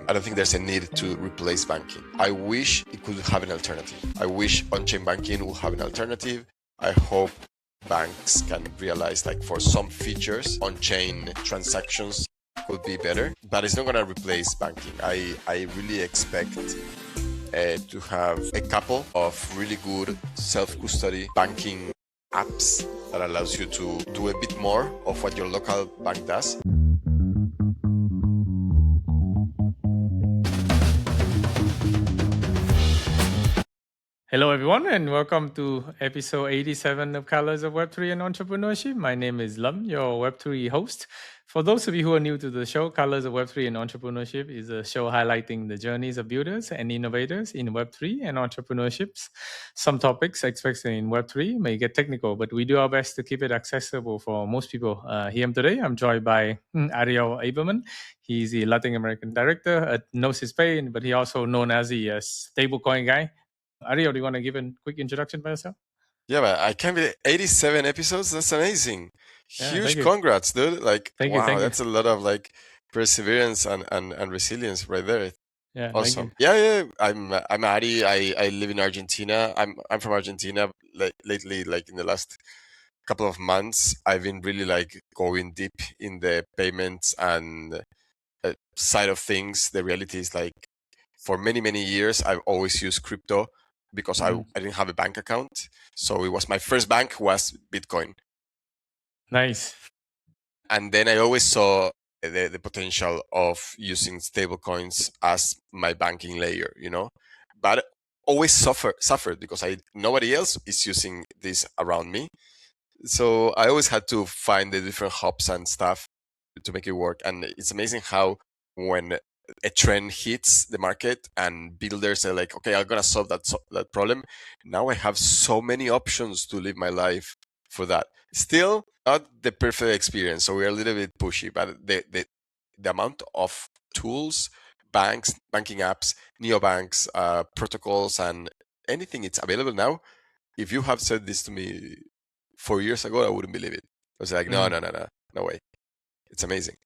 I don't think there's a need to replace banking. I wish it could have an alternative. I wish on-chain banking will have an alternative. I hope banks can realize, like, for some features, on-chain transactions could be better, but it's not going to replace banking. I really expect to have a couple of really good self-custody banking apps that allows you to do a bit more of what your local bank does. Hello, everyone, and welcome to episode 87 of Colors of Web3 and Entrepreneurship. My name is Lam, your Web3 host. For those of you who are new to the show, Colors of Web3 and Entrepreneurship is a show highlighting the journeys of builders and innovators in Web3 and entrepreneurships. Some topics, especially in Web3, may get technical, but we do our best to keep it accessible for most people. Here today, I'm joined by Ariel Eiberman. He's the Latin American director at Gnosis Pay, but he also known as the Stablecoin Guy. Ariel, do you want to give a quick introduction by yourself? Yeah, but I can't believe 87 episodes. That's amazing. Yeah, Huge congrats, dude. Like, wow, that's a lot of like perseverance and resilience right there. Yeah, awesome. Yeah. I'm Ari. I live in Argentina. I'm from Argentina. Lately, like in the last couple of months, I've been really like going deep in the payments and side of things. The reality is, like, for many years, I've always used crypto because I didn't have a bank account. So it was my first bank was Bitcoin. Nice. And then I always saw the potential of using stablecoins as my banking layer, you know, but always suffered because nobody else is using this around me. So I always had to find the different hubs and stuff to make it work. And it's amazing how when a trend hits the market and builders are like, okay, I'm going to solve that problem. Now I have so many options to live my life for that. Still not the perfect experience. So we're a little bit pushy, but the amount of tools, banks, banking apps, neobanks, protocols, and anything it's available now. If you have said this to me 4 years ago, I wouldn't believe it. I was like, no way. It's amazing.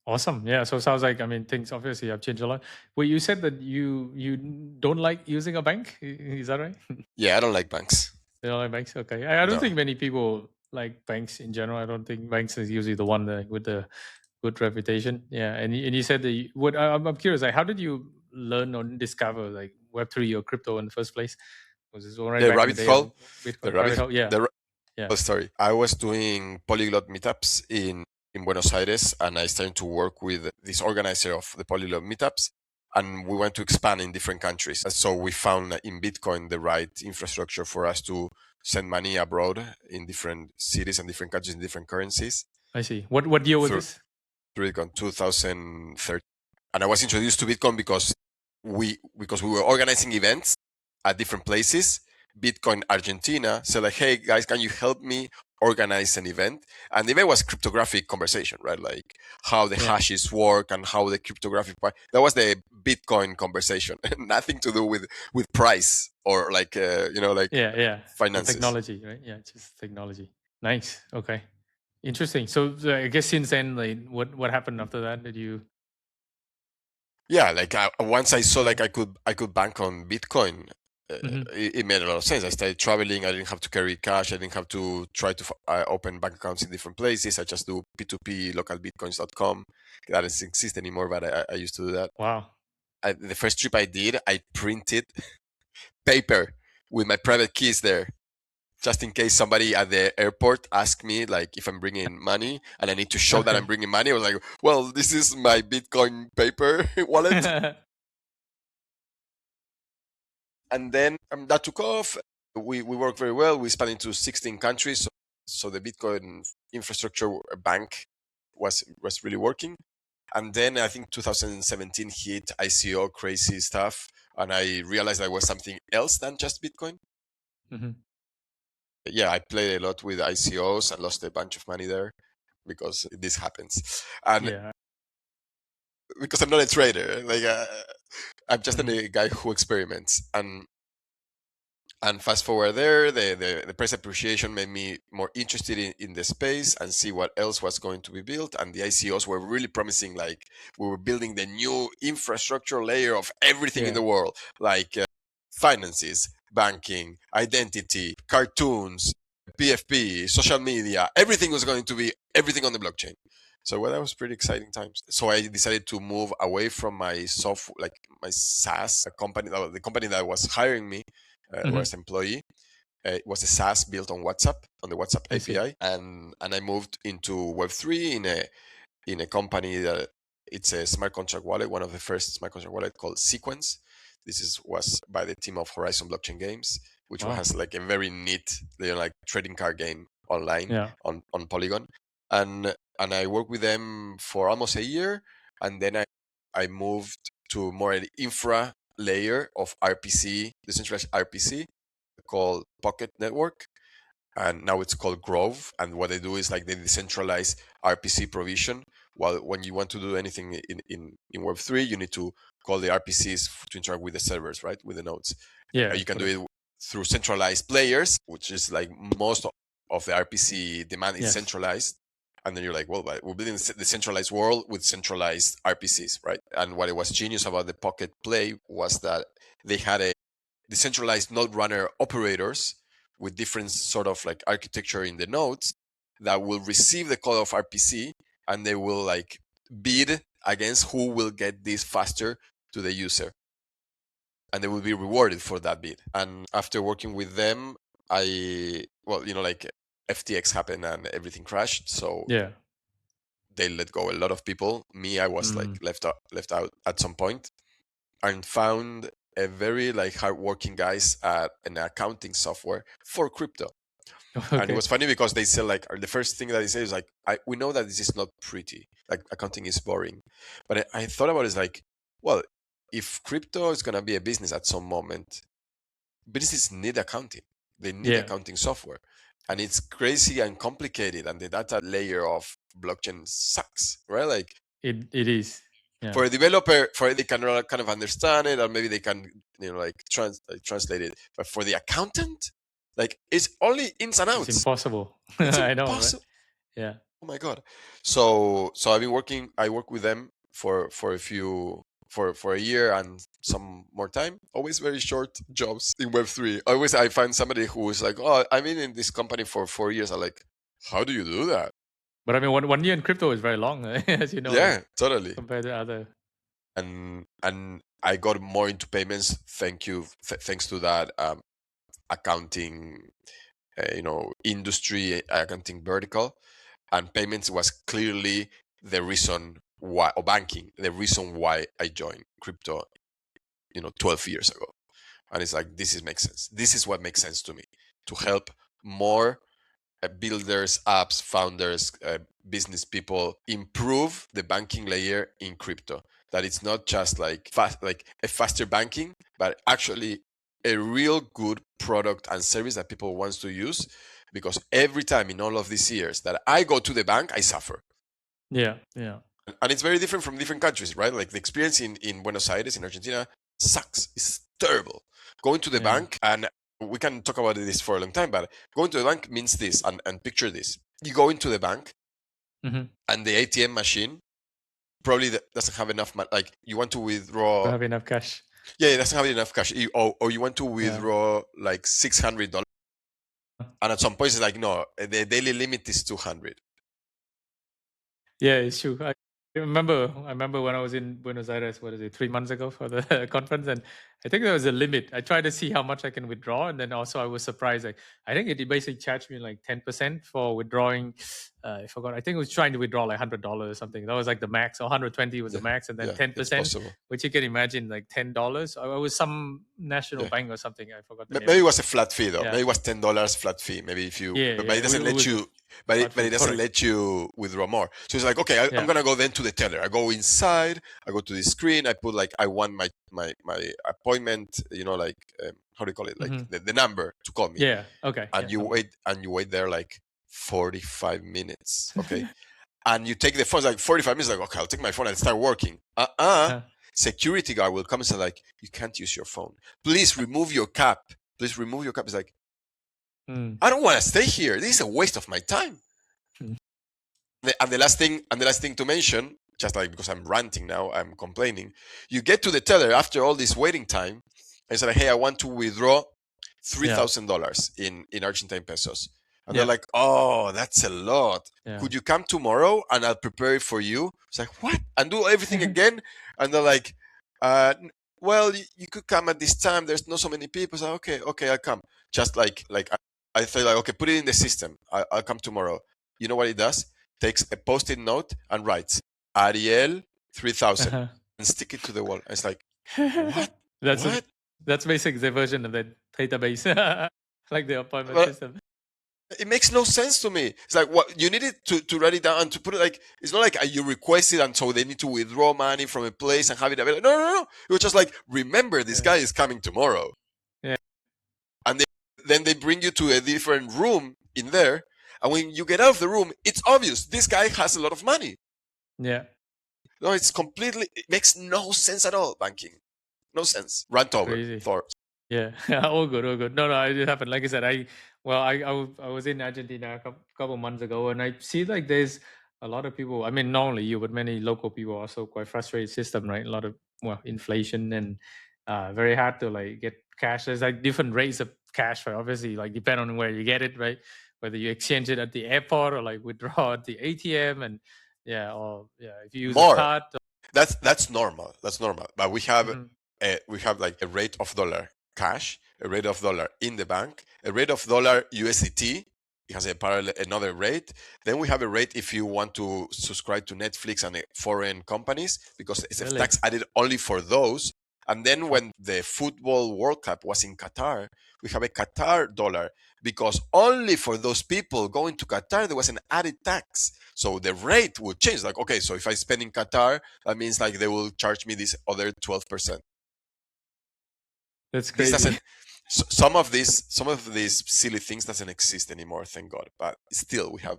Awesome. Yeah. So it sounds like, I mean, things obviously have changed a lot. Well, you said that you don't like using a bank. Is that right? Yeah, I don't like banks. You don't like banks? Okay. I don't think many people like banks in general. I don't think banks is usually the one with the good reputation. Yeah. And you said that I'm curious, like, how did you learn or discover like Web3 or crypto in the first place? Was this already the back rabbit in the day? hole? Bitcoin, The rabbit hole? Yeah. Story. I was doing polyglot meetups in Buenos Aires, and I started to work with this organizer of the polyglot meetups, and we went to expand in different countries. So we found in Bitcoin the right infrastructure for us to send money abroad in different cities and different countries in different currencies. I see. What year was this? Bitcoin 2013, and I was introduced to Bitcoin because we were organizing events at different places. Bitcoin Argentina said, like, hey guys, can you help me organize an event? And the event was cryptographic conversation, right? Like how the hashes work and how the cryptographic part. That was the Bitcoin conversation. Nothing to do with price or like finances. Technology, right? Yeah, just technology. Nice. Okay. Interesting. So I guess since then, like, what happened after that? Did you? Yeah, like once I saw like I could bank on Bitcoin, it made a lot of sense. I started traveling. I didn't have to carry cash. I didn't have to try to open bank accounts in different places. I just do P2P, localbitcoins.com. That doesn't exist anymore, but I used to do that. Wow. The first trip I did, I printed paper with my private keys there, just in case somebody at the airport asked me like if I'm bringing money and I need to show that I'm bringing money. I was like, well, this is my Bitcoin paper wallet. And then that took off. We worked very well. We expanded into 16 countries. So the Bitcoin infrastructure bank was really working. And then I think 2017 hit, ICO, crazy stuff. And I realized there was something else than just Bitcoin. Yeah, I played a lot with ICOs and lost a bunch of money there because this happens. And because I'm not a trader, like I'm just a guy who experiments. And And fast forward there, the price appreciation made me more interested in the space and see what else was going to be built. And the ICOs were really promising, like we were building the new infrastructure layer of everything in the world, like finances, banking, identity, cartoons, PFP, social media, everything was going to be everything on the blockchain. So well, that was pretty exciting times. So I decided to move away from my software, like my SaaS company, the company that was hiring me was employee. It was a SaaS built on WhatsApp, on the WhatsApp API, and I moved into Web3 in a company that it's a smart contract wallet, one of the first smart contract wallet called Sequence. This was by the team of Horizon Blockchain Games, which has like a very neat, like trading card game online on Polygon, and I worked with them for almost a year, and then I moved to more an infra layer of RPC, decentralized RPC, called Pocket Network, and now it's called Grove. And what they do is like they decentralize RPC provision. While when you want to do anything in Web3, you need to call the RPCs to interact with the servers, right, with the nodes. You can do it through centralized players, which is like most of the RPC demand is centralized. And then you're like, well, we're building the centralized world with centralized RPCs, right? And what it was genius about the Pocket Play was that they had a decentralized node runner operators with different sort of like architecture in the nodes that will receive the call of RPC, and they will like bid against who will get this faster to the user, and they will be rewarded for that bid. And after working with them, like FTX happened and everything crashed, so they let go a lot of people. Me, I was like left out at some point, and found a very like hardworking guys at an accounting software for crypto. And it was funny because they said like the first thing that they say is like, we know that this is not pretty, like accounting is boring, but I thought about it as like, well, if crypto is gonna be a business at some moment, businesses need accounting. They need accounting software, and it's crazy and complicated, and the data layer of blockchain sucks, right? Like it is. For a developer, they can kind of understand it, or maybe they can, translate it. But for the accountant, like it's only ins and outs. It's impossible. It's I know. impossible. Right? Yeah. Oh my god. So I've been working. I work with them for a year and some more time. Always very short jobs in Web3. Always I find somebody who is like, oh, I've been in this company for 4 years. I'm like, how do you do that? But I mean, one year in crypto is very long, as you know. Yeah, totally. Compared to other. And I got more into payments. Thanks to that accounting, industry accounting vertical, and payments was clearly the reason why, or banking, the reason why I joined crypto, 12 years ago. And it's like, this makes sense. This is what makes sense to me, to help more builders, apps, founders, business people improve the banking layer in crypto. That it's not just like a faster banking, but actually a real good product and service that people wants to use. Because every time in all of these years that I go to the bank, I suffer. Yeah. And it's very different from different countries, right? Like the experience in Buenos Aires, in Argentina, sucks. It's terrible. Going to the bank, and we can talk about this for a long time, but going to the bank means this, and picture this. You go into the bank, and the ATM machine probably doesn't have enough money. Like you want to withdraw... Don't have enough cash. Yeah, it doesn't have enough cash. Or you want to withdraw like $600. And at some point, it's like, no, the daily limit is 200. Yeah, it's true. I remember when I was in Buenos Aires, 3 months ago for the conference, and I think there was a limit. I tried to see how much I can withdraw, and then also I was surprised. Like, I think it basically charged me like 10% for withdrawing. I forgot. I think it was trying to withdraw like $100 or something. That was like the max, or 120 was the max, and then 10%, which you can imagine like $10. It was some national bank or something. I forgot. Maybe it was a flat fee though. Maybe it was $10 flat fee. Maybe if you, but it doesn't let you. But it doesn't let you withdraw more. So it's like, okay, I'm gonna go then to the teller. I go inside. I go to the screen. I put like, I want my appointment. How do you call it? Like the number to call me. Yeah. Okay. And you wait there like 45 minutes. Okay. And you take the phone. Like 45 minutes. Like, okay, I'll take my phone and start working. Security guard will come and say like, you can't use your phone. Please remove your cap. please remove your cap. It's like, Mm. I don't want to stay here. This is a waste of my time. Mm. And the last thing to mention, just like because I'm ranting now, I'm complaining. You get to the teller after all this waiting time, and say, like, hey, I want to withdraw $3,000 in Argentine pesos. And they're like, oh, that's a lot. Yeah. Could you come tomorrow and I'll prepare it for you? It's like, what? And do everything again? And they're like, well, you could come at this time. There's not so many people. So okay, I'll come. Just like I say, like, okay, put it in the system. I'll come tomorrow. You know what it does? Takes a post-it note and writes Ariel 3000 and stick it to the wall. It's like, what? That's basically the version of the database, like the appointment system. It makes no sense to me. It's like, what you needed to write it down and to put it, like, it's not like you request it and so they need to withdraw money from a place and have it available. No. It was just like, remember, this guy is coming tomorrow. Yeah. And then they bring you to a different room in there. And when you get out of the room, it's obvious this guy has a lot of money. Yeah. No, it makes no sense at all, banking. No sense. Rant over. Crazy. Thoughts. Yeah, all good. No, it did happen. Like I said, I was in Argentina a couple months ago, and I see like there's a lot of people. I mean, not only you, but many local people are also quite frustrated system, right? A lot of inflation and very hard to like get cash. There's like different rates of cash, right? Obviously, like depend on where you get it, right? Whether you exchange it at the airport or like withdraw at the ATM, and if you use a card. That's normal. But we have like a rate of dollar cash, a rate of dollar in the bank, a rate of dollar USDT. It has another rate. Then we have a rate if you want to subscribe to Netflix and foreign companies, because it's a tax added only for those. And then when the football World Cup was in Qatar, we have a Qatar dollar, because only for those people going to Qatar there was an added tax. So the rate would change. Like, okay, so if I spend in Qatar, that means like they will charge me this other 12%. That's crazy. Some of these silly things doesn't exist anymore, thank God. But still, we have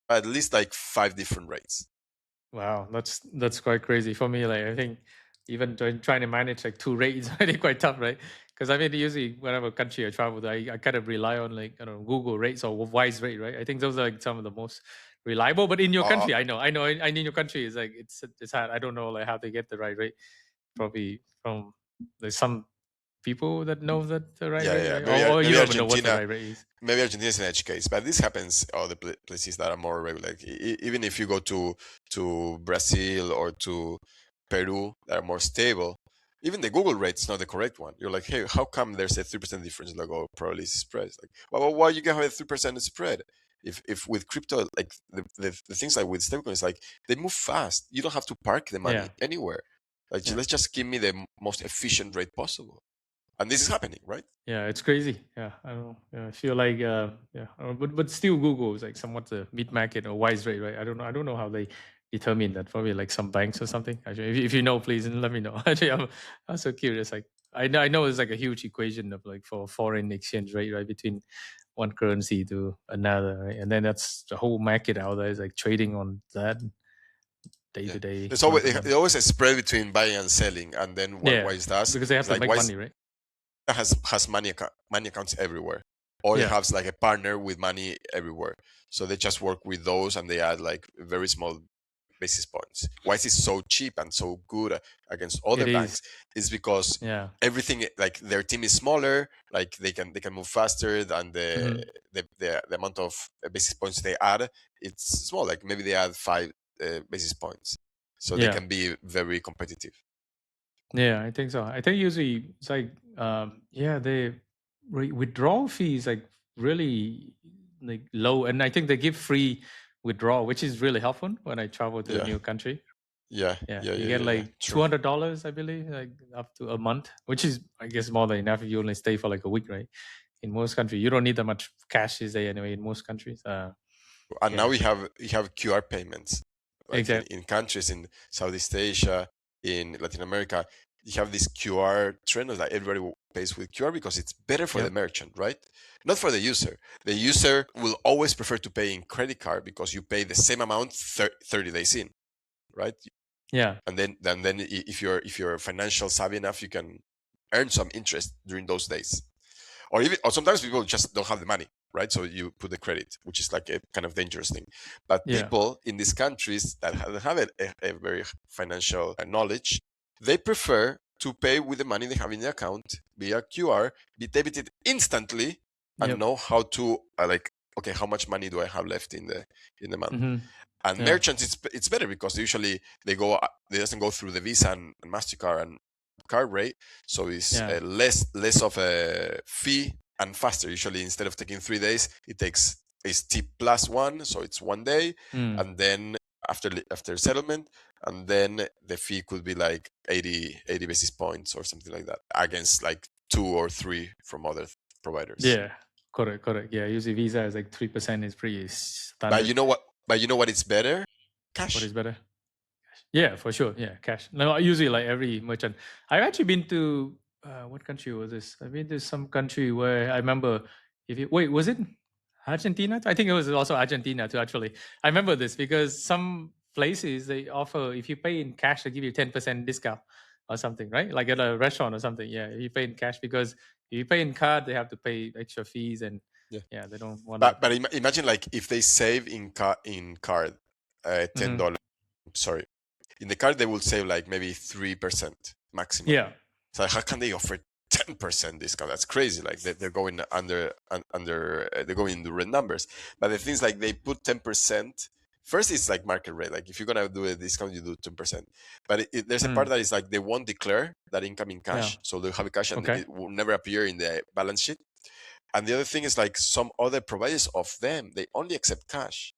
at least like 5 different rates. Wow, that's quite crazy for me. Like, I think even trying to manage like 2 rates is really quite tough, right? Because I mean, usually whatever country I travel to, I kind of rely on like Google rates or Wise rate, right? I think those are like some of the most reliable. But in your country, I know in your country is like it's hard. I don't know like how they get the right rate. Probably from like some people that know that the right rate, right? Or you don't even know what the right rate is. Maybe Argentina is an edge case, but this happens all the places that are more regular. Like, even if you go to Brazil or to Peru, that are more stable, even the Google rate is not the correct one. You're like, hey, how come there's a 3% difference? Like, oh, probably it's spread. Like, well, why you can have a 3% spread? If with crypto, like the things like with stablecoins, like they move fast. You don't have to park the money anywhere. Like, let's just give me the most efficient rate possible. And this is happening, right? Yeah, it's crazy. Yeah, I don't know. Yeah, I feel like but still Google is like somewhat the mid market or Wise rate, right? I don't know how they determine that. Probably like some banks or something. Actually, if you know, please let me know. Actually, I'm so curious. Like I know it's like a huge equation of like for foreign exchange rate, right, between one currency to another, right? And then that's the whole market out there is like trading on that day to day. There's always a spread between buying and selling, and then what Wise does, because they have to make money, right? Has money accounts everywhere, or it has like a partner with money everywhere. So they just work with those, and they add like very small basis points. Why is it so cheap and so good against other banks? Is because everything, like their team is smaller, like they can move faster, than the amount of basis points they add. It's small, like maybe they add 5 basis points, so they can be very competitive. Yeah, I think so. I think usually it's like the withdrawal fee is like really like low, and I think they give free withdrawal, which is really helpful when I travel to a new country. You get like $200, I believe, like up to a month, which is, I guess, more than enough if you only stay for like a week, right? In most countries, you don't need that much cash these days anyway. In most countries, and now we have QR payments, like in countries in Southeast Asia, in Latin America, you have this QR trend of like everybody pays with QR because it's better for the merchant, right? Not for the user. The user will always prefer to pay in credit card because you pay the same amount 30 days in, right? Yeah. And then if you're financial savvy enough, you can earn some interest during those days. or sometimes people just don't have the money, right? So you put the credit, which is like a kind of dangerous thing. But people in these countries that have a very financial knowledge, they prefer to pay with the money they have in the account via QR, be debited instantly, and know how to okay, how much money do I have left in the month? And merchants, it's better because usually they doesn't go through the Visa and MasterCard and card rate, so it's less of a fee and faster. Usually, instead of taking 3 days, it's T+1, so it's 1 day, and then after settlement, and then the fee could be like 80 basis points or something like that, against like 2 or 3 from other providers. Yeah, correct. Yeah, usually Visa is like 3% is pretty standard. But you know what? It's better? Cash. What is better? Yeah, for sure. Yeah, cash. No, usually like every merchant. I've actually been to what country was this? I've been to some country where I remember was it Argentina? I think it was also Argentina too. Actually, I remember this because some places they offer if you pay in cash they give you 10% discount or something, right? Like at a restaurant or something. Yeah, if you pay in cash, because if you pay in card they have to pay extra fees and they don't want. But imagine like if they save in card $10. Sorry, in the card they will save like maybe 3% maximum. Yeah. So how can they offer 10% discount? That's crazy. Like they're going under they're going into red numbers. But the things like they put 10%. First, it's like market rate. Like if you're gonna do a discount, you do 10%. But there's a part that is like they won't declare that income in cash, so they have a cash and it will never appear in the balance sheet. And the other thing is like some other providers of them, they only accept cash.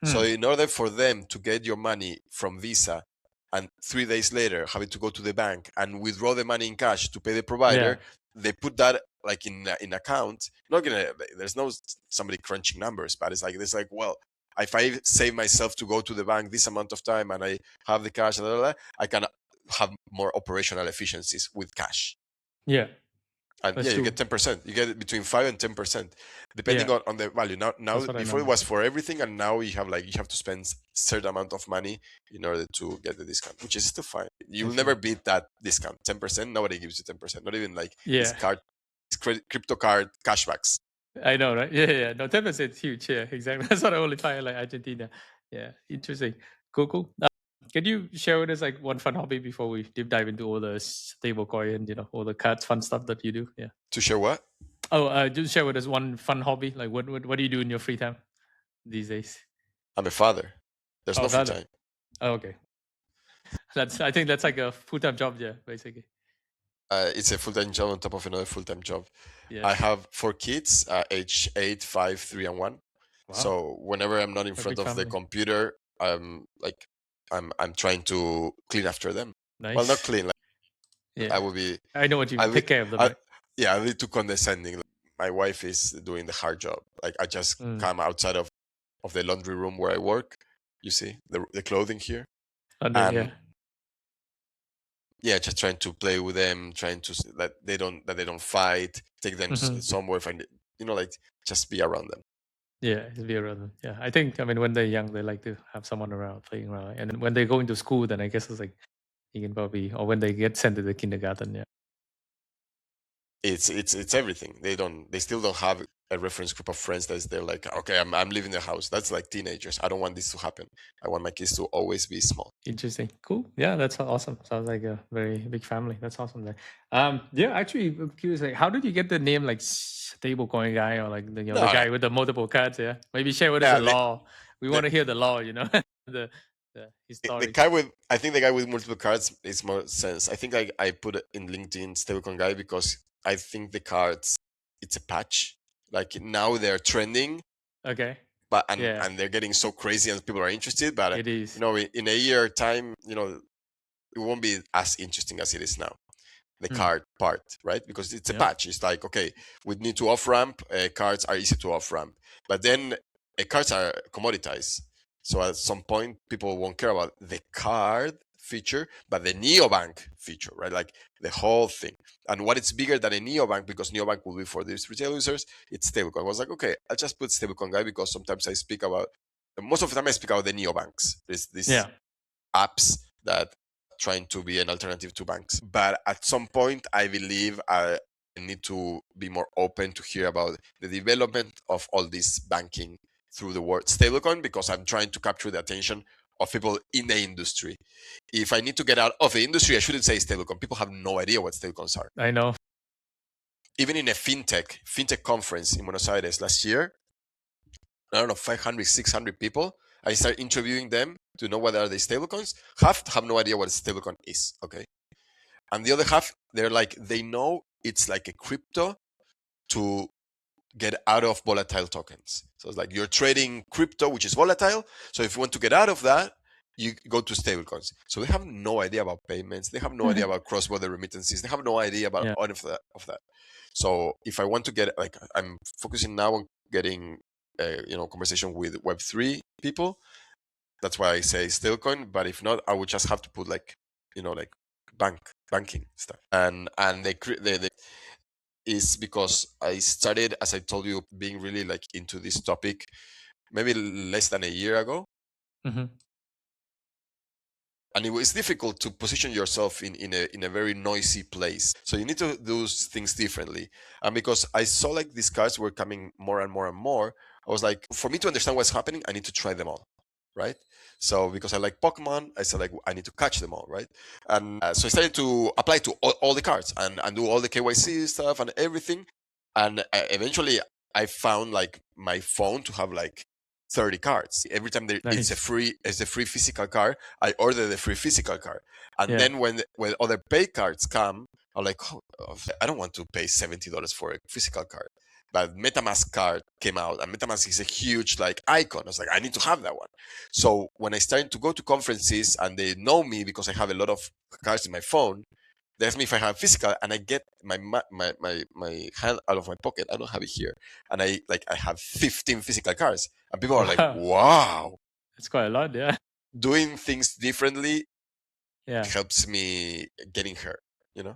So in order for them to get your money from Visa and 3 days later have it to go to the bank and withdraw the money in cash to pay the provider, they put that like in account. There's no somebody crunching numbers, but it's like, well, if I save myself to go to the bank this amount of time and I have the cash, I can have more operational efficiencies with cash. Yeah. And you get 10%. You get between 5 and 10%, depending on the value. Now before it was for everything, and now you have to spend a certain amount of money in order to get the discount, which is still fine. You will never beat that discount. 10%. Nobody gives you 10%. Not even like this crypto card cashbacks. I know, right? Yeah. No, 10% is huge. Yeah, exactly. That's what I only find like Argentina. Yeah, interesting. Cool. Can you share with us like one fun hobby before we deep dive into all the stablecoin and all the cards fun stuff that you do? Yeah. To share what? Oh, just share with us one fun hobby. Like what do you do in your free time these days? I'm a father. There's no free time. Oh, okay. I think that's like a full-time job, basically. It's a full-time job on top of another full-time job. Yeah. I have 4 kids, age 8, 5, 3, and 1. Wow. So whenever I'm not in front of the computer, I'm trying to clean after them. Nice. Well, not clean. I will be. I know what you mean. Take care of them. Right? Yeah, a little condescending. Like, my wife is doing the hard job. Like I just come outside of the laundry room where I work. You see the clothing here. Just trying to play with them, trying to that they don't fight, take them somewhere, like just be around them. Yeah, just be around them. Yeah, I think when they're young, they like to have someone around, playing around, and when they go into school, then I guess it's like you can probably, or when they get sent to the kindergarten. Yeah, it's everything. They still don't have a reference group of friends they're like, okay, I'm leaving the house. That's like teenagers. I don't want this to happen. I want my kids to always be small. Interesting. Cool. Yeah, that's awesome. Sounds like a very big family. That's awesome. There. Actually, I'm curious. Like, how did you get the name like Stablecoin Guy, or like the guy with the multiple cards? Yeah, maybe share with us the law. We want to hear the law. The history. I think the guy with multiple cards makes more sense. I think I put it in LinkedIn Stablecoin Guy because I think the cards, it's a patch. Like now they're trending. Okay. But and they're getting so crazy and people are interested. But it is. In a year time, it won't be as interesting as it is now. The card part, right? Because it's a patch. It's like, okay, we need to off ramp. Cards are easy to off ramp, but then cards are commoditized. So at some point, people won't care about the card feature, but the neobank feature, right? Like the whole thing. And what is bigger than a neobank, because neobank will be for these retail users, it's stablecoin. I was like, okay, I'll just put Stablecoin Guy because sometimes most of the time I speak about the neobanks. These apps that are trying to be an alternative to banks. But at some point, I believe I need to be more open to hear about the development of all this banking through the word stablecoin, because I'm trying to capture the attention of people in the industry. If I need to get out of the industry, I shouldn't say stablecoin. People have no idea what stablecoins are. I know. Even in a fintech conference in Buenos Aires last year, I don't know, 500, 600 people, I started interviewing them to know what are the stablecoins. Half have no idea what a stablecoin is, okay? And the other half, they're like, they know it's like a crypto to get out of volatile tokens. So it's like you're trading crypto, which is volatile. So if you want to get out of that, you go to stablecoins. So they have no idea about payments. They have no idea about cross-border remittances. They have no idea about Yeah. all of that. So if I want to get, like, I'm focusing now on getting, conversation with Web3 people. That's why I say stablecoin. But if not, I would just have to put like banking stuff. And they is because I started, as I told you, being really like into this topic maybe less than a year ago. Mm-hmm. And it was difficult to position yourself in a very noisy place. So you need to do things differently. And because I saw like these cards were coming more and more and more, I was like, for me to understand what's happening, I need to try them all, right? So because I like Pokemon, I said like I need to catch them all, right? And so I started to apply to all the cards and do all the KYC stuff and everything. And eventually I found like my phone to have like 30 cards. Every time it's a free physical card, I order the free physical card. And then when other pay cards come, I'm like, oh, I don't want to pay $70 for a physical card. But MetaMask card came out, and MetaMask is a huge like icon. I was like, I need to have that one. So when I started to go to conferences and they know me because I have a lot of cards in my phone, they ask me if I have physical, and I get my hand out of my pocket. I don't have it here, and I have 15 physical cards, and people are like, "Wow, it's quite a lot." Yeah, doing things differently yeah, helps me getting her. You know?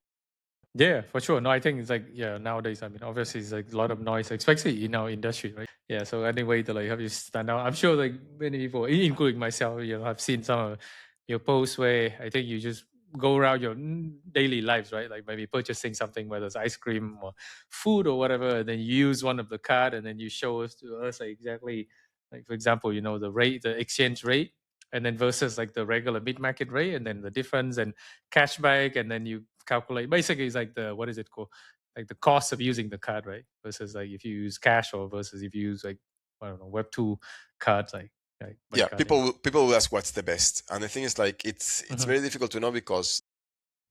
yeah, for sure. No, I think it's like, yeah, nowadays, I mean, obviously it's like a lot of noise, especially in our industry, right? Yeah, so any way to like help you stand out, I'm sure like many people, including myself, I've seen some of your posts where I think you just go around your daily lives, right? Like maybe purchasing something, whether it's ice cream or food or whatever, and then you use one of the card and then you show us to us like exactly, like for example, the rate, the exchange rate, and then versus like the regular mid market rate, and then the difference and cashback, and then you calculate. Basically, it's like the, what is it called? Like the cost of using the card, right? Versus like if you use cash, or versus if you use like, I don't know, Web2 cards, like Yeah, card, people will ask what's the best, and the thing is like it's Mhm. very difficult to know because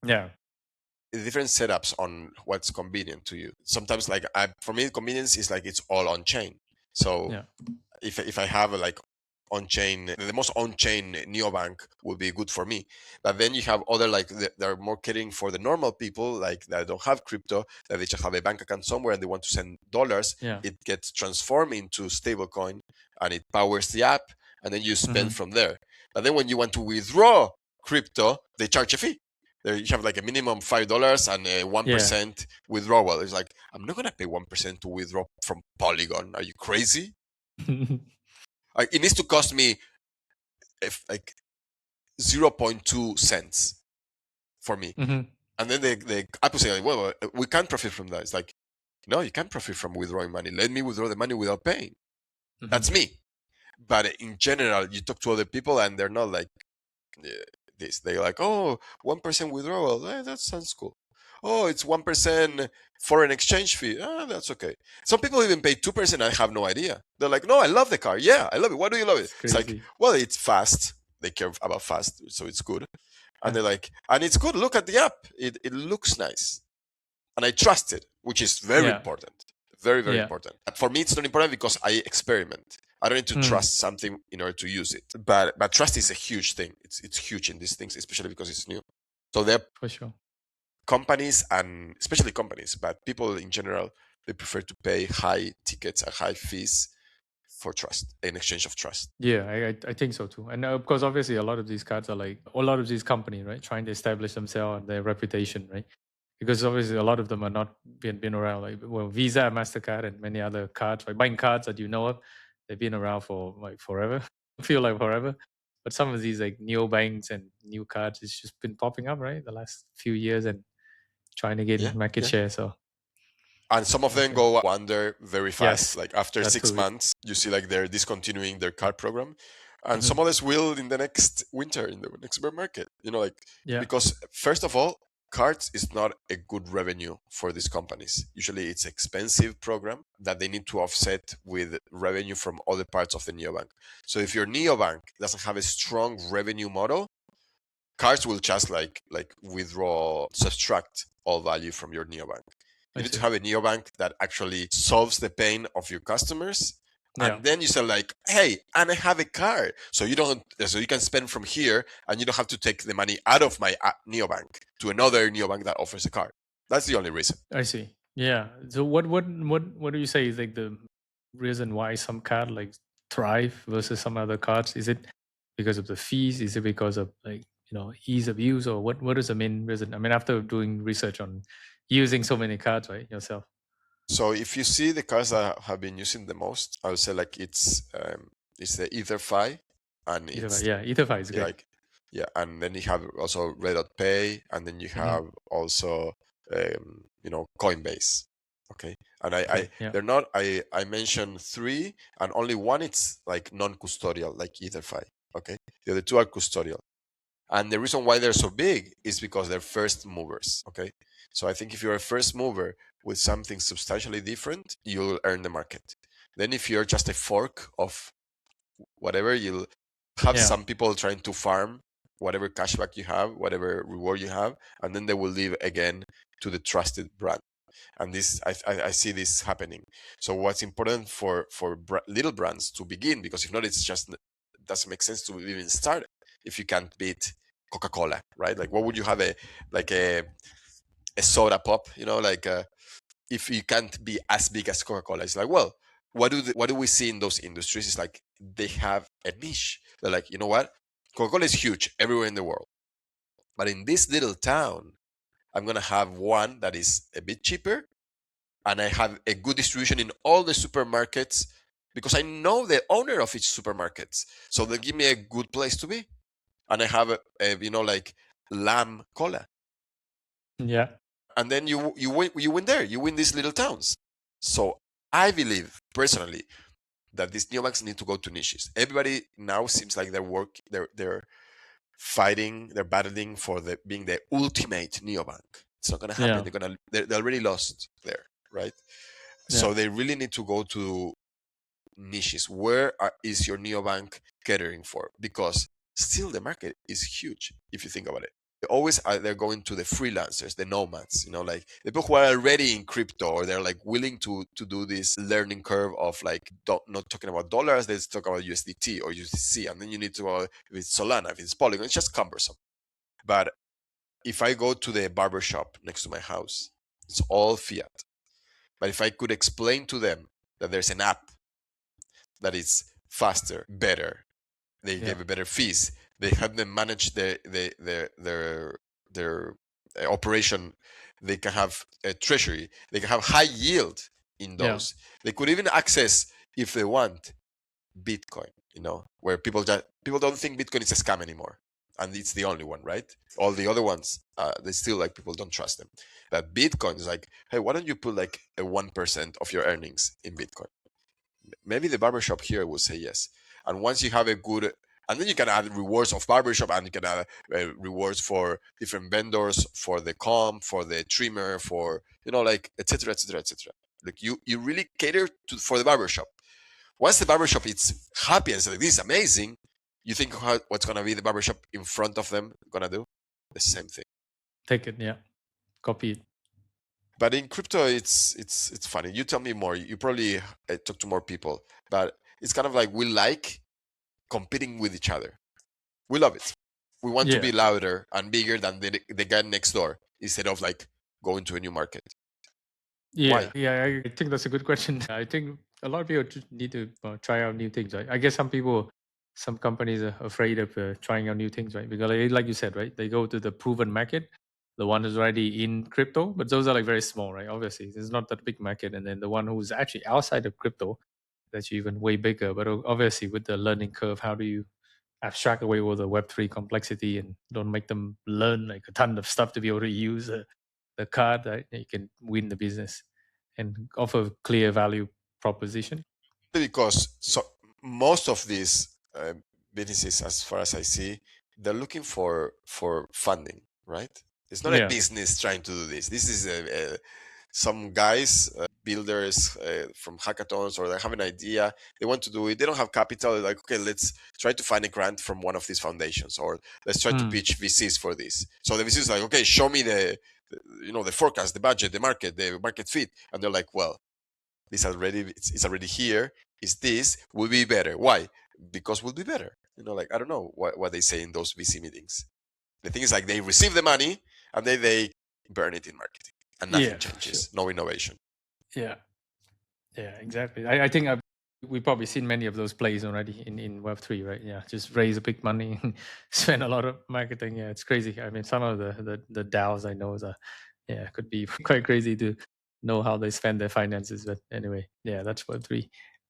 Yeah, different setups on what's convenient to you. Sometimes like for me, convenience is like it's all on chain. So yeah, if I have a, like on chain, the most on chain neobank would be good for me. But then you have other like they're more catering for the normal people, like that don't have crypto, that they just have a bank account somewhere and they want to send dollars. yeah. It gets transformed into stablecoin and it powers the app, and then you spend Mhm. from there. But then when you want to withdraw crypto, they charge a fee. There you have like a minimum $5 and a Yeah. 1% withdrawal. It's like, I'm not gonna pay 1% to withdraw from Polygon. Are you crazy? Like, it needs to cost me like 0.2 cents for me. Mhm. And then the Apple say, like, well, we can't profit from that. It's like, no, you can't profit from withdrawing money. Let me withdraw the money without paying. Mhm. That's me. But in general, you talk to other people and they're not like this. They're like, oh, 1% withdrawal. That sounds cool. Oh, it's 1% foreign exchange fee. That's okay. Some people even pay 2%. I have no idea. They're like, no, I love the car. Yeah, I love it. Why do you love it? It's It's like, crazy. well, it's fast. They care about fast, so it's good. And Yeah. they're like, and it's good. Look at the app. It looks nice. And I trust it, which is very Yeah. important. Very, very Yeah. important. For me, it's not important because I experiment. I don't need to Mm. trust something in order to use it. But trust is a huge thing. It's huge in these things, especially because it's new. So there are For sure. companies, and especially companies, but people in general, they prefer to pay high tickets and high fees for trust, in exchange of trust. Yeah, I think so too. And of course, obviously, a lot of these cards are like a lot of these companies, right, trying to establish themselves and their reputation, right? Because obviously, a lot of them are not been around. Like, well, Visa, Mastercard, and many other cards, like bank cards that you know of, they've been around for like forever. Feel like forever. But some of these like neobanks and new cards, it's just been popping up, right, the last few years, and trying to gain Yeah, market yeah. share. So And some of them Okay. go under very fast. Yes, Like after that 6 too. months, you see like they're discontinuing their card program. And some Mhm. others will in the next winter, in the next bear market. Like, Yeah, because first of all, cards is not a good revenue for these companies. Usually it's expensive program that they need to offset with revenue from other parts of the neobank. So if your neobank doesn't have a strong revenue model, cards will just like withdraw, subtract all value from your neobank. I You need to see. have a neobank that actually solves the pain of your customers. Yeah, And then you say like, hey, and I have a card. So you can spend from here and you don't have to take the money out of my neobank to another neobank that offers a card. That's the only reason. I see. Yeah. So what do you say is like the reason why some card like thrive versus some other cards? Is it because of the fees? Is it because of like ease of use, or what is the main reason? I mean, after doing research on using so many cards, right, yourself. So if you see the cards that have been using the most, I would say like it's the EtherFi, and EtherFi, it's yeah, EtherFi is great. like, yeah, and then you have also Red.Pay, and then you Hmm. have also Coinbase. Okay, and I Okay, yeah, they're not, I mentioned three, and only one it's like non-custodial, like EtherFi. Okay, the other two are custodial. And the reason why they're so big is because they're first movers. Okay. So I think if you're a first mover with something substantially different, you'll earn the market. Then if you're just a fork of whatever, you'll have yeah, some people trying to farm whatever cashback you have, whatever reward you have, and then they will leave again to the trusted brand. And this, I see this happening. So what's important for little brands to begin, because if not, it's just, it doesn't make sense to even start if you can't beat Coca-Cola, right? Like, what would you have like a soda pop, like if you can't be as big as Coca-Cola? It's like, well, what do we see in those industries? It's like they have a niche. They're like, you know what? Coca-Cola is huge everywhere in the world, but in this little town, I'm gonna have one that is a bit cheaper, and I have a good distribution in all the supermarkets because I know the owner of each supermarkets. So they give me a good place to be, and I have like lamb cola, yeah, and then you win there. You win these little towns. So I believe personally that these neobanks need to go to niches. Everybody now seems like they're fighting, they're battling for being the ultimate neobank. It's not gonna happen. yeah, They're already lost there, right? yeah, So they really need to go to niches. Where is your neobank catering for? Because still the market is huge if you think about it. They always are, they're going to the freelancers, the nomads, like the people who are already in crypto, or they're like willing to do this learning curve of like not talking about dollars, let's talk about USDT or USDC, and then you need to if it's Solana, if it's Polygon, it's just cumbersome. But if I go to the barbershop next to my house, it's all fiat. But if I could explain to them that there's an app that is faster, better, they yeah, give a better fees, they help them manage their operation, they can have a treasury, they can have high yield in yeah, those. They could even access, if they want, Bitcoin, where people don't think Bitcoin is a scam anymore. And it's the only one, right? All the other ones, they still like, people don't trust them. But Bitcoin is like, hey, why don't you put like a 1% of your earnings in Bitcoin? Maybe the barbershop here will say yes. And once you have a good, and then you can add rewards of barbershop, and you can add rewards for different vendors, for the comb, for the trimmer, for like etc etc etc. Like you really cater for the barbershop. Once the barbershop is happy and says like, this is amazing, you think what's gonna be the barbershop in front of them gonna do? The same thing. take it, yeah, copy it. But in crypto, it's funny. You tell me more. You probably talk to more people, but it's kind of like we like competing with each other. We love it. We want to Yeah, be louder and bigger than the guy next door instead of like going to a new market. yeah, Why? yeah. I think that's a good question. I think a lot of people just need to try out new things. Right? I guess some companies are afraid of trying out new things, right? Because like you said, right, they go to the proven market, the one who's already in crypto, but those are like very small, right? Obviously, it's not that big market, and then the one who's actually outside of crypto, that's even way bigger. But obviously, with the learning curve, how do you abstract away all the Web3 complexity and don't make them learn like a ton of stuff to be able to use the card that you can win the business? and offer clear value proposition? Because most of these businesses, as far as I see, they're looking for funding, right? It's not a business trying to do this. This is some guys, builders from hackathons, or they have an idea, they want to do it, they don't have capital. They're like, okay, let's try to find a grant from one of these foundations, or let's try to pitch VCs for this. So the VC is like, okay, show me the forecast, the budget, the market fit, and they're like, well, it's already here. Is this will be better? Why? Because will be better. Like, I don't know what they say in those VC meetings. The thing is, like, they receive the money and then they burn it in marketing, and nothing changes. No innovation. Yeah, exactly. I think we've probably seen many of those plays already in Web3, right? Yeah, just raise a big money and spend a lot of marketing. Yeah, it's crazy. I mean, some of the DAOs I know could be quite crazy to know how they spend their finances. But anyway, yeah, that's Web3.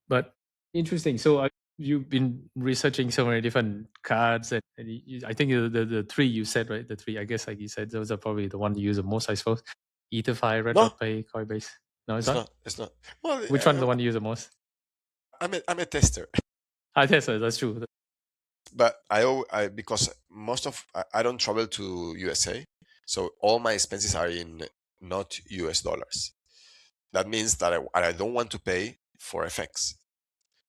But interesting. So you've been researching so many different cards, and I think the three you said, right? The three, I guess, like you said, those are probably the one you use the most, I suppose. EtherFi, Red.Pay, Coinbase. No, it's not. It's not. Well, which one's the one you use the most? I'm a tester. Tester. That's true. But I because I don't travel to USA, so all my expenses are in not US dollars. That means that I don't want to pay for FX.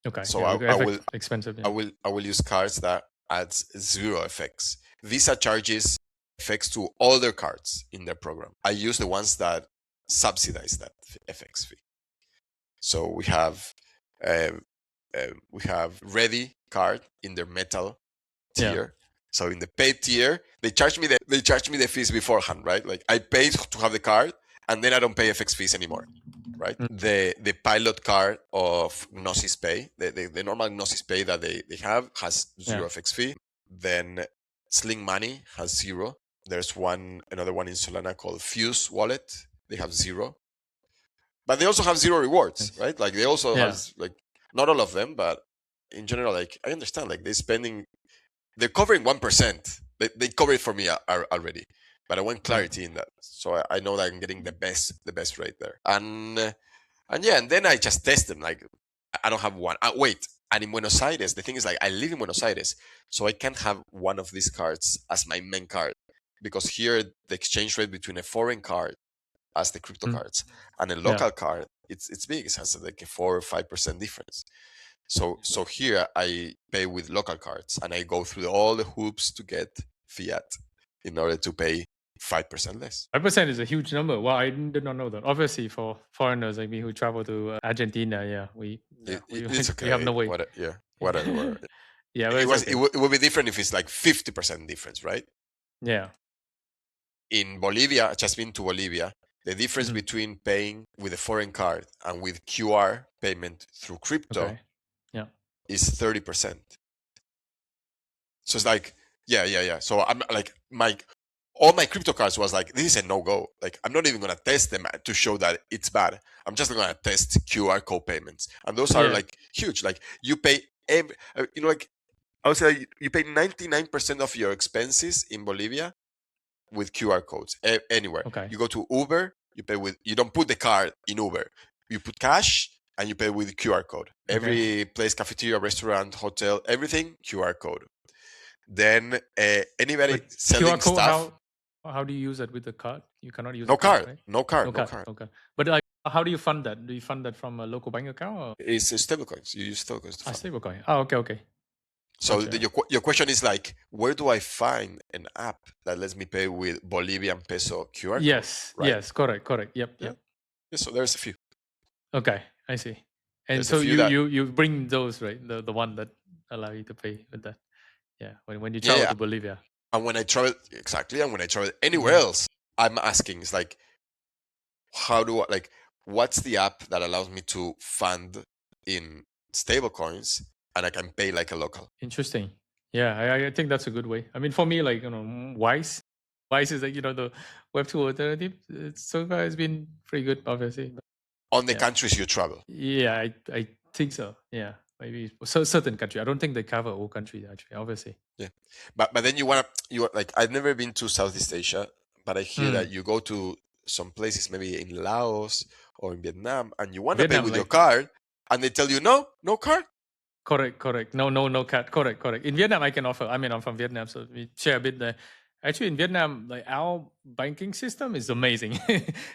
Okay. So I will expensive. Yeah. I will use cards that adds zero FX. Visa charges FX to all their cards in their program. I use the ones that subsidize that FX fee. So we have Ready card in their metal tier. Yeah. So in the paid tier, they charge me the fees beforehand, right? Like, I paid to have the card, and then I don't pay FX fees anymore, right? The pilot card of GnosisPay, the normal GnosisPay that they have, has zero FX fee. Then Sling Money has zero. There's another one in Solana called Fuse Wallet. They have zero. But they also have zero rewards, right? Like, they also have, like, not all of them, but in general, like, I understand, like, they're covering 1%. They cover it for me already, but I want clarity in that, so I know that I'm getting the best rate there. And then I just test them. Like, I don't have one. Wait, and in Buenos Aires, the thing is, like, I live in Buenos Aires, so I can't have one of these cards as my main card, because here the exchange rate between a foreign card as the crypto cards and a local card, it's big. It has like a 4 or 5% difference. So here I pay with local cards, and I go through all the hoops to get fiat in order to pay 5% less. 5% is a huge number. Well, I did not know that. Obviously, for foreigners like me who travel to Argentina, it's okay. We have no way. Whatever. Yeah, it would be different if it's like 50% difference, right? Yeah. In Bolivia, I just been to Bolivia. The difference between paying with a foreign card and with QR payment through crypto is 30%. So it's like, yeah. So I'm like, all my crypto cards was like, this is a no-go. Like, I'm not even going to test them to show that it's bad. I'm just going to test QR code payments. And those are like huge. Like, you pay, like, I would say you pay 99% of your expenses in Bolivia with QR codes anywhere. Okay. You go to Uber, you don't put the card in Uber. You put cash and you pay with QR code. Okay. Every place, cafeteria, restaurant, hotel, everything, QR code. Then anybody selling QR code, stuff. How do you use it with the card? You cannot use no card, card, right? No card. Okay. But like, how do you fund that? Do you fund that from a local bank account? Or? It's stablecoins. You use stablecoins to fund. Stablecoin. Oh, okay. So your question is like, where do I find an app that lets me pay with Bolivian peso QR code? Yes, right? Yes, correct. Yep. Yeah, so there's a few. Okay, I see. And there's so you bring those, right? The one that allow you to pay with that. Yeah, when you travel to Bolivia. And when I travel, anywhere else, I'm asking, it's like, what's the app that allows me to fund in stablecoins and I can pay like a local? Interesting. Yeah, I think that's a good way. I mean, for me, like, Wise is like, the Web2 alternative. So far it's been pretty good, obviously. But, on the countries you travel? Yeah, I think so. Yeah, maybe certain country. I don't think they cover all countries, actually, obviously. Yeah, but then you like, I've never been to Southeast Asia, but I hear that you go to some places, maybe in Laos or in Vietnam, and you want to pay Vietnam, with your like card, and they tell you no card. correct. No card. Correct. In Vietnam, I can offer. I mean, I'm from Vietnam, so we share a bit there. Actually, in Vietnam, like our banking system is amazing.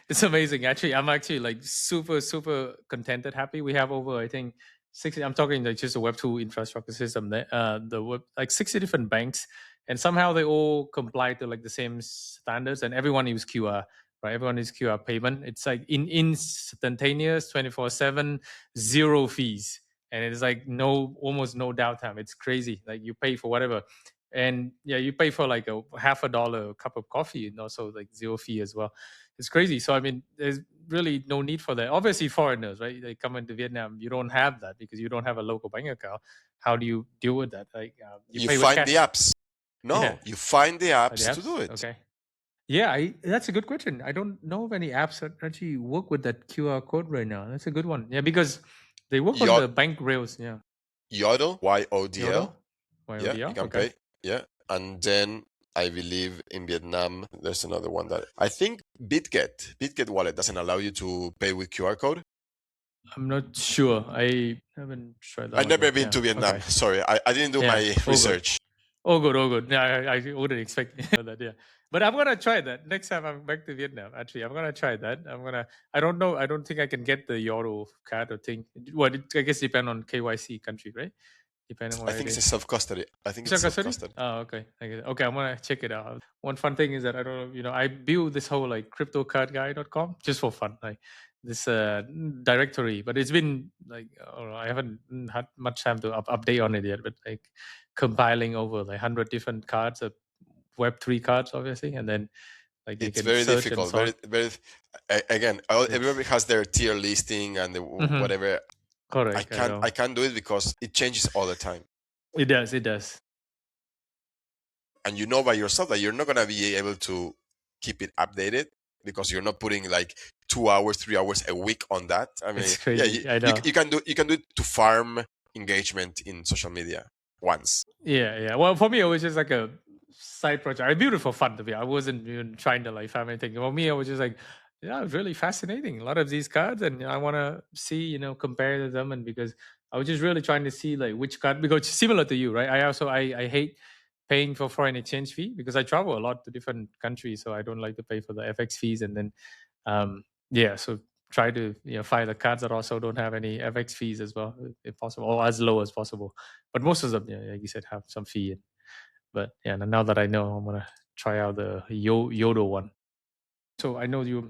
It's amazing. Actually, I'm actually like super contented, happy. We have over, I think, 60. I'm talking like just a Web2 infrastructure system there. The web, like 60 different banks, and somehow they all comply to like the same standards, and everyone uses QR. Right, everyone is QR payment. It's like instantaneous, 24/7, zero fees, and it's like almost no downtime. It's crazy. Like you pay for whatever, and yeah, you pay for like a half a dollar a cup of coffee, and also like zero fee as well. It's crazy. So I mean, there's really no need for that. Obviously, foreigners, right? They come into Vietnam, you don't have that because you don't have a local bank account. How do you deal with that? Like you You pay with find the cash. apps. Yeah, No, you find the the apps to do apps. it. Okay. Yeah, that's a good question. I don't know of any apps that actually work with that QR code right now. That's a good one. Yeah, because they work on the bank rails. Yeah. Yodel, YODL. Yodel? Yeah, you YODL? can Okay. pay. Yeah. And then I believe in Vietnam, there's another one that I think Bitget wallet doesn't allow you to pay with QR code. I'm not sure. I haven't tried that I've one never yet. been Yeah. to Vietnam. Okay. Sorry, I didn't do Yeah. my All good. research. All good. Yeah, I wouldn't expect that. Yeah. But I'm gonna try that next time I'm back to Vietnam. Actually, I'm gonna try that. I don't know. I don't think I can get the Yodel card or thing. Well, I guess depend on KYC country, right? Depending on I where think it it's a is. self-custody. I think Is it's that custody? self-custody. Oh, okay. Okay, I'm gonna check it out. One fun thing is that I don't know, I built this whole like cryptocardguy.com just for fun, like this directory, but it's been like I don't know, I haven't had much time to update on it yet, but like compiling over like 100 different cards, Web3 cards, obviously, and then like you It's can very search and difficult. so on. Again, It's everybody has their tier listing and Mhm. whatever. Correct. I know. I can't do it because it changes all the time. It does. It does. And you know by yourself that you're not gonna be able to keep it updated because you're not putting like 2 hours, 3 hours a week on that. I mean, It's yeah, crazy. I know. you can do it to farm engagement in social media once. Yeah. Well, for me, it was just like a side project. I built it for fun, to be. I wasn't even trying to like find anything. For me, it was just like, yeah, it's really fascinating. A lot of these cards, and I want to see, compare to them, and because I was just really trying to see like which card, because similar to you, right? I hate paying for foreign exchange fee because I travel a lot to different countries, so I don't like to pay for the FX fees, and then yeah, so try to find the cards that also don't have any FX fees as well, if possible, or as low as possible. But most of them, yeah, like you said, have some fee. But yeah, now that I know, I'm gonna try out the Yodel one. So I know you're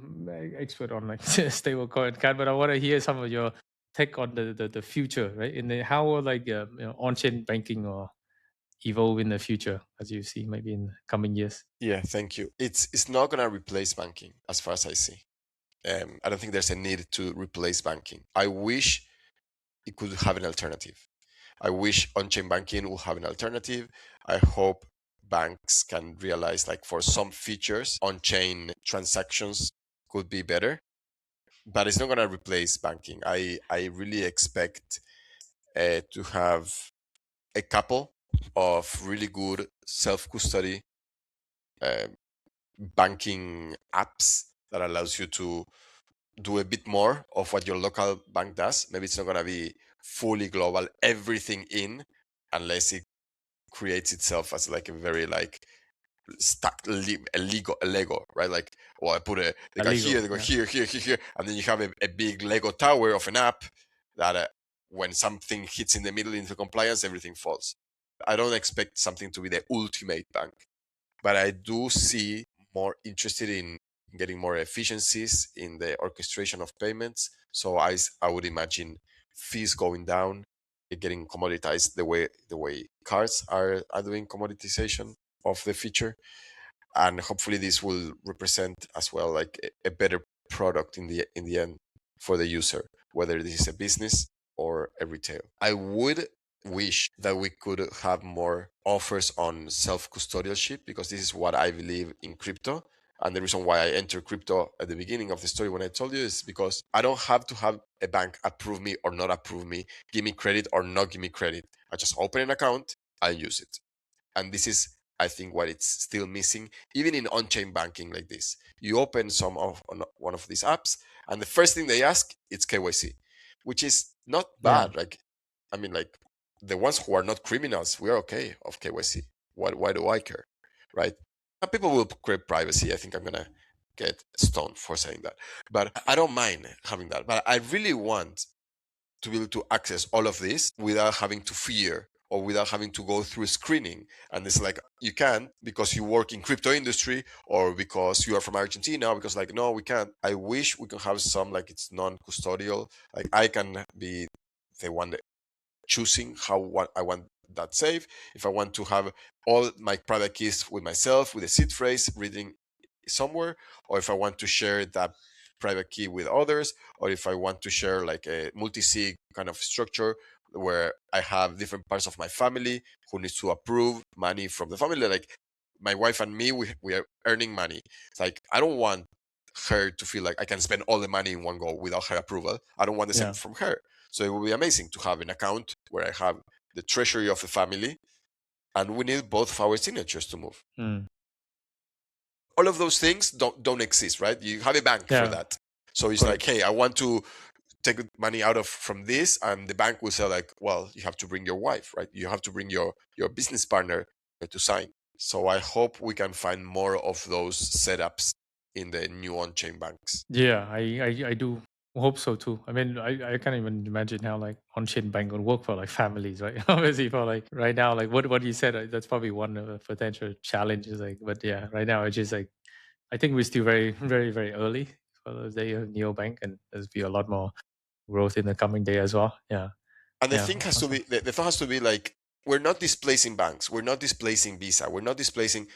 expert on like stablecoin card, but I want to hear some of your take on the future, right? In the how will like on-chain banking or evolve in the future, as you see, maybe in the coming years. Yeah, thank you. It's not gonna replace banking as far as I see. I don't think there's a need to replace banking. I wish it could have an alternative. I wish on-chain banking will have an alternative. I hope banks can realize like for some features, on-chain transactions could be better, but it's not going to replace banking. I really expect to have a couple of really good self-custody uh, banking apps that allows you to do a bit more of what your local bank does. Maybe it's not going to be fully global, everything in, unless it creates itself as like a very like stacked a Lego, right? Like, well, I put they go here, Illegal, they go yeah. here, and then you have a big Lego tower of an app that when something hits in the middle into compliance, everything falls. I don't expect something to be the ultimate bank, but I do see more interested in getting more efficiencies in the orchestration of payments. So I would imagine fees going down, getting commoditized the way cards are doing commoditization of the feature, and hopefully this will represent as well like a better product in the end for the user, whether this is a business or a retail. I would wish that we could have more offers on self-custodialship, because this is what I believe in crypto. And the reason why I entered crypto at the beginning of the story when I told you is because I don't have to have a bank approve me or not approve me, give me credit or not give me credit. I just open an account, I use it. And this is I think what it's still missing, even in on-chain banking like this. You open some of on one of these apps, and the first thing they ask it's KYC, which is not Yeah. bad. Like, I mean, like the ones who are not criminals, we are okay of KYC. Why do I care, right? People will crave privacy. I think I'm gonna get stoned for saying that, but I don't mind having that. But I really want to be able to access all of this without having to fear or without having to go through screening. And it's like, you can't because you work in crypto industry or because you are from Argentina, because like, no, we can't. I wish we can have some, like it's non-custodial. Like I can be the one that choosing how what I want that save. If I want to have all my private keys with myself with a seed phrase reading somewhere, or if I want to share that private key with others, or if I want to share like a multi-sig kind of structure where I have different parts of my family who needs to approve money from the family. Like my wife and me, we are earning money. It's like I don't want her to feel like I can spend all the money in one go without her approval. I don't want the same Yeah. from her. So it would be amazing to have an account where I have the treasury of the family, and we need both of our signatures to move. Mm. All of those things don't exist, right? You have a bank for Yeah. that. So it's like, Correct. hey, I want to take money out of from this, and the bank will say like, well, you have to bring your wife, right? You have to bring your business partner to sign. So I hope we can find more of those setups in the new on-chain banks. Yeah, I do hope so too. I mean, I can't even imagine how like on-chain bank would work for like families, right? Obviously, for like right now, like what you said, that's probably one of the potential challenges. Like, but yeah, right now it's just like I think we're still very early for the day of neobank, and there's be a lot more growth in the coming day as well. Yeah, And the yeah, thing has to awesome. be, the thought has to be like, we're not displacing banks, we're not displacing Visa, we're not displacing.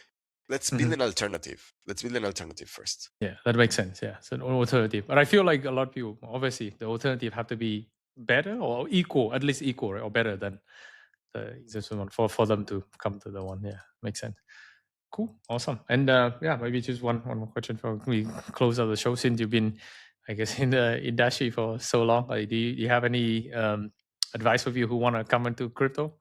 Let's build Mhm. an alternative. Let's build an alternative first. Yeah, that makes sense. Yeah, it's an alternative, but I feel like a lot of people, obviously, the alternative have to be better or equal, at least equal, right? Or better than the existing one for them to come to the one. Yeah, makes sense. Cool, awesome. And yeah, maybe just one more question for we close out the show. Since you've been, I guess, in the industry for so long, like, do you have any advice for you who want to come into crypto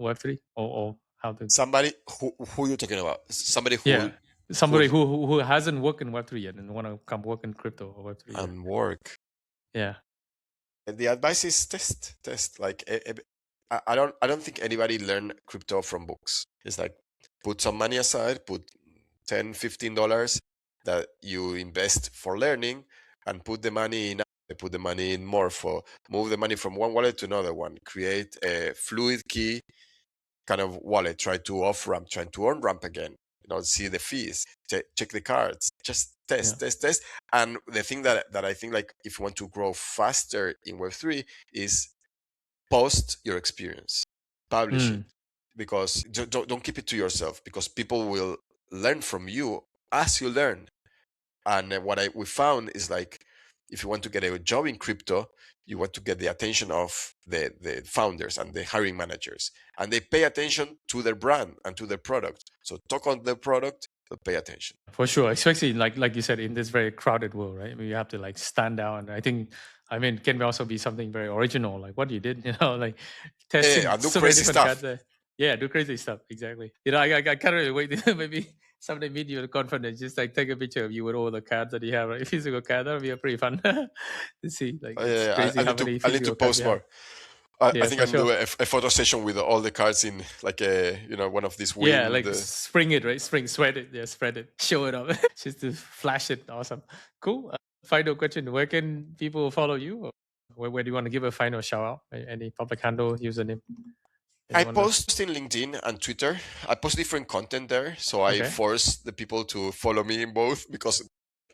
Web3 or how to? Somebody who you're talking about? Somebody Yeah, who somebody who hasn't worked in Web3 yet and want to come work in crypto or Web3. Yeah, work. yeah, The advice is test. Like I don't think anybody learned crypto from books. It's like put some money aside, put $10, $15 that you invest for learning, and put the money in. Put the money in more for move the money from one wallet to another one. Create a fluid key kind of wallet. Try to off ramp, try to on ramp again. See the fees, check the cards, just yeah. test. And the thing that I think, like, if you want to grow faster in Web3, is post your experience, publish it, Mm, because don't keep it to yourself, because people will learn from you as you learn. And what we found is, like, if you want to get a job in crypto, you want to get the attention of the founders and the hiring managers, and they pay attention to their brand and to their product. So talk on their product, they'll pay attention. for sure, especially like you said, in this very crowded world, right? I mean, you have to like stand out, and I think, I mean, can also be something very original, like what you did, like Yeah, testing and do so many crazy different cards stuff. there. Yeah, do crazy stuff. Exactly. I can't really wait to maybe someday meet you at a conference, just like take a picture of you with all the cards that you have, right? Physical card, that would be pretty fun to see. Like it's Yeah, crazy how many I need to physical cards post you have. more. I Yeah, think for I can do sure. a photo session with all the cards in, like, a one of these Yeah, wind. like spring it, right? Spring, spread it, yeah, spread it, show it up, just to flash it. Awesome, cool. Final question: where can people follow you? Or where do you want to give a final shout out? Any public handle, username? I Anyone know? post in LinkedIn and Twitter. I post different content there, so I Okay. force the people to follow me in both, because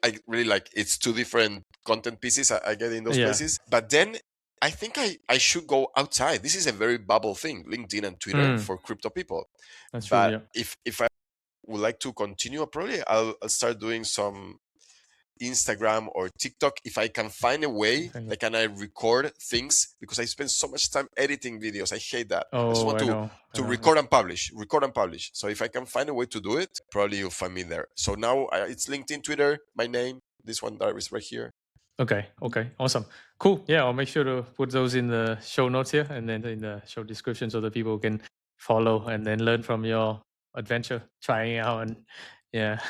I really like, it's two different content pieces I get in those Yeah. places. But then I think I should go outside. This is a very bubble thing, LinkedIn and Twitter Mm, for crypto people. that's true. But Yeah. if I would like to continue, probably I'll start doing some Instagram or TikTok, if I can find a way. Thank you. Like, can I record things, because I spend so much time editing videos. I hate that. I just Oh, want I know. I to know. Yeah. record and publish, record and publish. So if I can find a way to do it, probably you'll find me there. So now it's LinkedIn, Twitter, my name, this one that is right here. Okay. Okay. Awesome. Cool. Yeah, I'll make sure to put those in the show notes here, and then in the show description, so that people can follow and then learn from your adventure, trying out and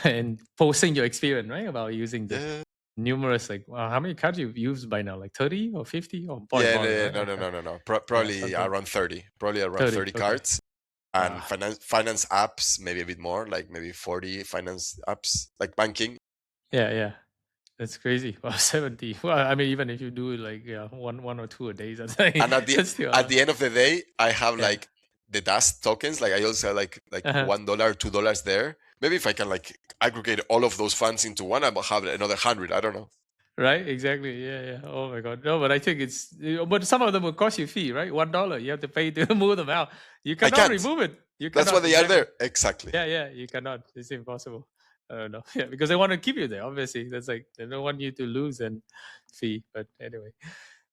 and posting your experience, right? About using the Yeah. numerous, like, how many cards you've used by now? Like 30 or 50 or Yeah, more, right? no, no, Okay. no, no, no. Yeah, Probably something around 30. Probably around 30. 30 Okay. cards. And Wow. finance apps, maybe a bit more, like maybe 40 finance apps, like banking. Yeah. That's crazy. Wow, 70. Well, I mean, even if you do like one or two a day, that's like, And that's still at the end of the day, I have yeah. like the dust tokens. Like I also have like Uh-huh. $1, $2 there. Maybe if I can like aggregate all of those funds into one, I will have another 100. I don't know. Right, exactly. Yeah. Oh my god. No, but I think but some of them will cost you fee, right? $1. You have to pay to move them out. You I cannot can't. remove it. You That's why cannot, they are exactly. there. Exactly. Yeah, you cannot. It's impossible. I don't know. Yeah, because they want to keep you there, obviously. That's like they don't want you to lose and fee. But anyway.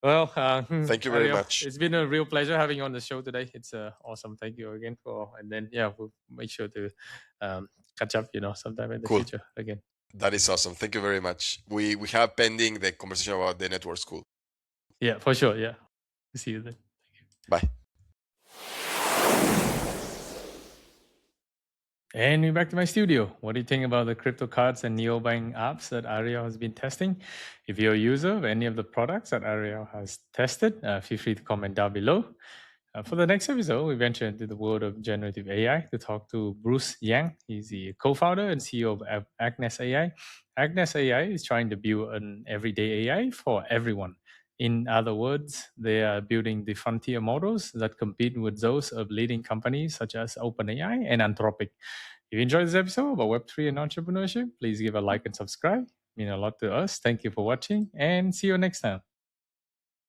Well, Thank you very Ariel, much. it's been a real pleasure having you on the show today. It's awesome. Thank you again and then we'll make sure to catch up, sometime in the Cool. future again. That is awesome. Thank you very much. We have pending the conversation about the network school. Yeah, for sure. Yeah. See you then. Bye. And we're back to my studio. What do you think about the crypto cards and neobank apps that Ariel has been testing? If you're a user of any of the products that Ariel has tested, feel free to comment down below. For the next episode, we venture into the world of generative AI to talk to Bruce Yang. He's the co-founder and CEO of Agnes AI. Agnes AI is trying to build an everyday AI for everyone. In other words, they are building the frontier models that compete with those of leading companies such as OpenAI and Anthropic. If you enjoyed this episode about Web3 and entrepreneurship, please give a like and subscribe. It means a lot to us. Thank you for watching and see you next time.